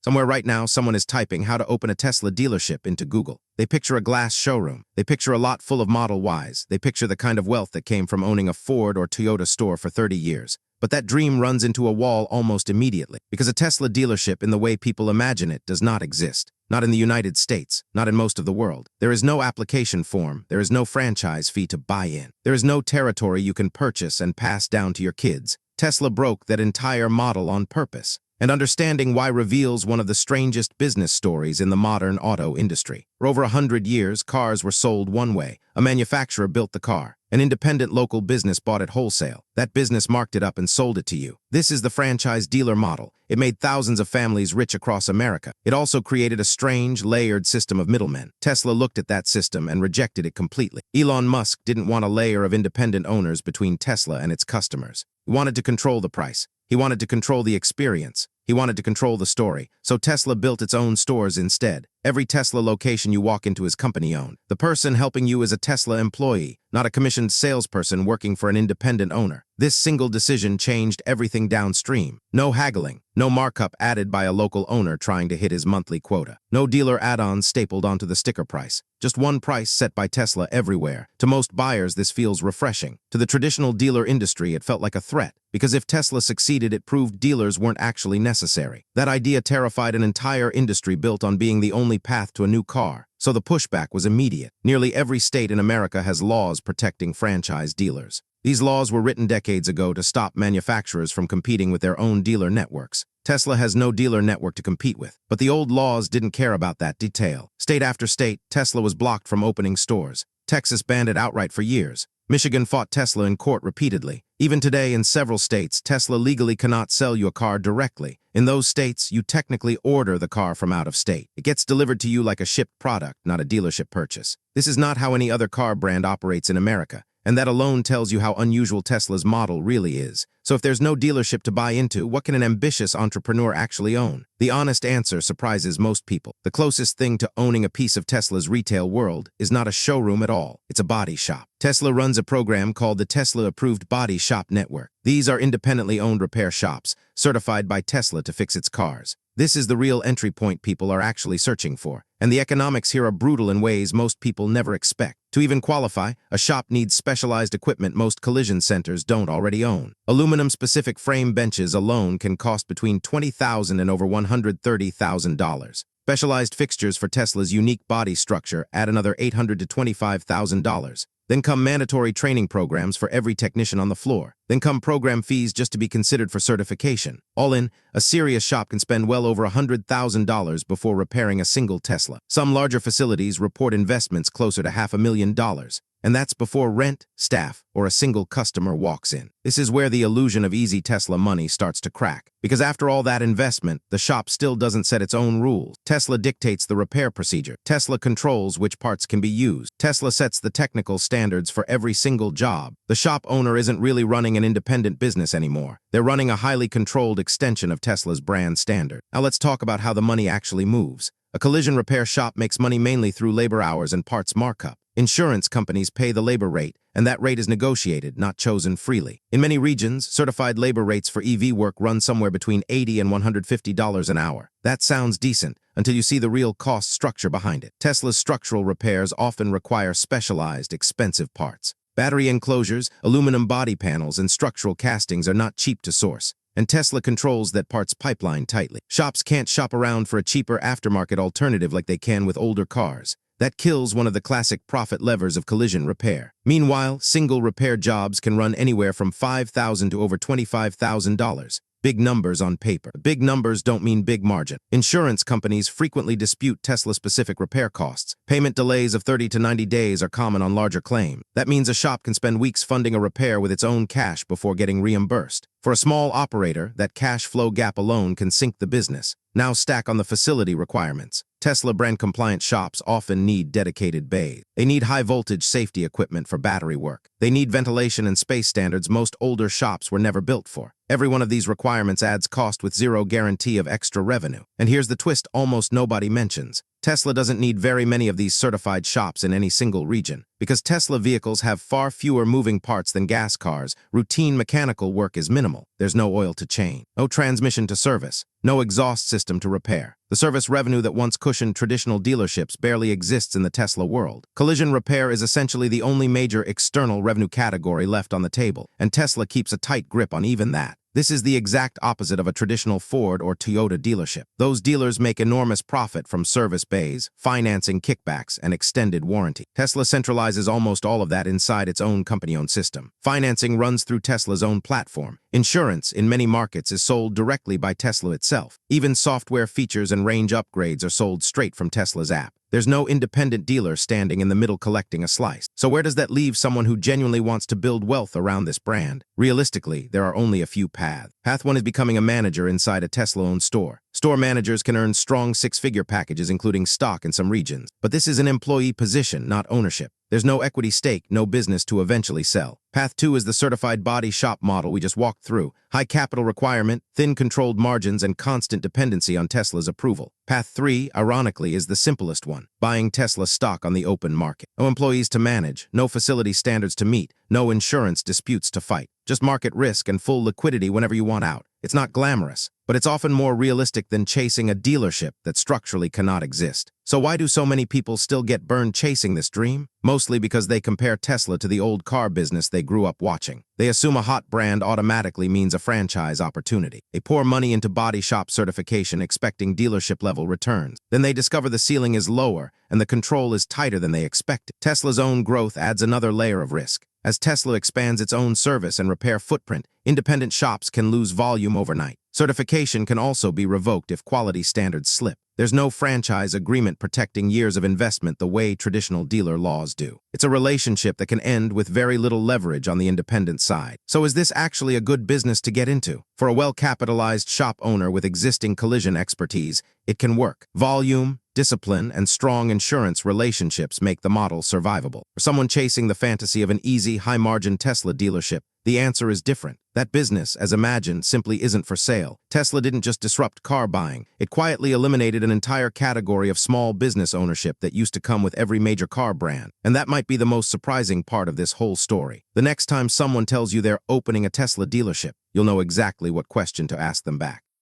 Somewhere right now, someone is typing how to open a Tesla dealership into Google. They picture a glass showroom. They picture a lot full of Model Ys. They picture the kind of wealth that came from owning a Ford or Toyota store for 30 years. But that dream runs into a wall almost immediately, because a Tesla dealership in the way people imagine it does not exist. Not in the United States, not in most of the world. There is no application form, there is no franchise fee to buy in. There is no territory you can purchase and pass down to your kids. Tesla broke that entire model on purpose. And understanding why reveals one of the strangest business stories in the modern auto industry. For over 100 years, cars were sold one way. A manufacturer built the car. An independent local business bought it wholesale. That business marked it up and sold it to you. This is the franchise dealer model. It made thousands of families rich across America. It also created a strange, layered system of middlemen. Tesla looked at that system and rejected it completely. Elon Musk didn't want a layer of independent owners between Tesla and its customers. He wanted to control the price. He wanted to control the experience. He wanted to control the story. So Tesla built its own stores instead. Every Tesla location you walk into is company-owned. The person helping you is a Tesla employee, not a commissioned salesperson working for an independent owner. This single decision changed everything downstream. No haggling, no markup added by a local owner trying to hit his monthly quota. No dealer add-ons stapled onto the sticker price. Just one price set by Tesla everywhere. To most buyers, this feels refreshing. To the traditional dealer industry, it felt like a threat. Because if Tesla succeeded, it proved dealers weren't actually necessary. That idea terrified an entire industry built on being the only path to a new car. So the pushback was immediate. Nearly every state in America has laws protecting franchise dealers. These laws were written decades ago to stop manufacturers from competing with their own dealer networks. Tesla has no dealer network to compete with, but the old laws didn't care about that detail. State after state, Tesla was blocked from opening stores. Texas banned it outright for years. Michigan fought Tesla in court repeatedly. Even today, in several states, Tesla legally cannot sell you a car directly. In those states, you technically order the car from out of state. It gets delivered to you like a shipped product, not a dealership purchase. This is not how any other car brand operates in America, and that alone tells you how unusual Tesla's model really is. So if there's no dealership to buy into, what can an ambitious entrepreneur actually own? The honest answer surprises most people. The closest thing to owning a piece of Tesla's retail world is not a showroom at all. It's a body shop. Tesla runs a program called the Tesla Approved Body Shop Network. These are independently owned repair shops, certified by Tesla to fix its cars. This is the real entry point people are actually searching for, and the economics here are brutal in ways most people never expect. To even qualify, a shop needs specialized equipment most collision centers don't already own. Aluminum-specific frame benches alone can cost between $20,000 and over $130,000. Specialized fixtures for Tesla's unique body structure add another $800 to $25,000. Then come mandatory training programs for every technician on the floor. Then come program fees just to be considered for certification. All in, a serious shop can spend well over $100,000 before repairing a single Tesla. Some larger facilities report investments closer to $500,000. And that's before rent, staff, or a single customer walks in. This is where the illusion of easy Tesla money starts to crack. Because after all that investment, the shop still doesn't set its own rules. Tesla dictates the repair procedure. Tesla controls which parts can be used. Tesla sets the technical standards for every single job. The shop owner isn't really running an independent business anymore. They're running a highly controlled extension of Tesla's brand standard. Now let's talk about how the money actually moves. A collision repair shop makes money mainly through labor hours and parts markup. Insurance companies pay the labor rate, and that rate is negotiated, not chosen freely. In many regions, certified labor rates for EV work run somewhere between $80 and $150 an hour. That sounds decent until you see the real cost structure behind it. Tesla's structural repairs often require specialized, expensive parts. Battery enclosures, aluminum body panels, and structural castings are not cheap to source, and Tesla controls that parts pipeline tightly. Shops can't shop around for a cheaper aftermarket alternative like they can with older cars. That kills one of the classic profit levers of collision repair. Meanwhile, single repair jobs can run anywhere from $5,000 to over $25,000. Big numbers on paper. Big numbers don't mean big margin. Insurance companies frequently dispute Tesla-specific repair costs. Payment delays of 30 to 90 days are common on larger claims. That means a shop can spend weeks funding a repair with its own cash before getting reimbursed. For a small operator, that cash flow gap alone can sink the business. Now stack on the facility requirements. Tesla brand-compliant shops often need dedicated bays. They need high-voltage safety equipment for battery work. They need ventilation and space standards most older shops were never built for. Every one of these requirements adds cost with zero guarantee of extra revenue. And here's the twist almost nobody mentions. Tesla doesn't need very many of these certified shops in any single region. Because Tesla vehicles have far fewer moving parts than gas cars, routine mechanical work is minimal. There's no oil to change, no transmission to service, no exhaust system to repair. The service revenue that once cushioned traditional dealerships barely exists in the Tesla world. Collision repair is essentially the only major external revenue category left on the table, and Tesla keeps a tight grip on even that. This is the exact opposite of a traditional Ford or Toyota dealership. Those dealers make enormous profit from service bays, financing kickbacks, and extended warranty. Tesla centralizes almost all of that inside its own company-owned system. Financing runs through Tesla's own platform. Insurance, in many markets, is sold directly by Tesla itself. Even software features and range upgrades are sold straight from Tesla's app. There's no independent dealer standing in the middle collecting a slice. So where does that leave someone who genuinely wants to build wealth around this brand? Realistically, there are only a few paths. Path 1 is becoming a manager inside a Tesla-owned store. Store managers can earn strong six-figure packages, including stock in some regions. But this is an employee position, not ownership. There's no equity stake, no business to eventually sell. Path 2 is the certified body shop model we just walked through. High capital requirement, thin controlled margins, and constant dependency on Tesla's approval. Path 3, ironically, is the simplest one. Buying Tesla stock on the open market. No employees to manage, no facility standards to meet, no insurance disputes to fight. Just market risk and full liquidity whenever you want out. It's not glamorous, but it's often more realistic than chasing a dealership that structurally cannot exist. So why do so many people still get burned chasing this dream? Mostly because they compare Tesla to the old car business they grew up watching. They assume a hot brand automatically means a franchise opportunity. They pour money into body shop certification expecting dealership-level returns. Then they discover the ceiling is lower and the control is tighter than they expected. Tesla's own growth adds another layer of risk. As Tesla expands its own service and repair footprint, independent shops can lose volume overnight. Certification can also be revoked if quality standards slip. There's no franchise agreement protecting years of investment the way traditional dealer laws do. It's a relationship that can end with very little leverage on the independent side. So is this actually a good business to get into? For a well-capitalized shop owner with existing collision expertise, it can work. Volume, discipline, and strong insurance relationships make the model survivable. For someone chasing the fantasy of an easy, high-margin Tesla dealership, the answer is different. That business, as imagined, simply isn't for sale. Tesla didn't just disrupt car buying. It quietly eliminated an entire category of small business ownership that used to come with every major car brand. And that might be the most surprising part of this whole story. The next time someone tells you they're opening a Tesla dealership, you'll know exactly what question to ask them back.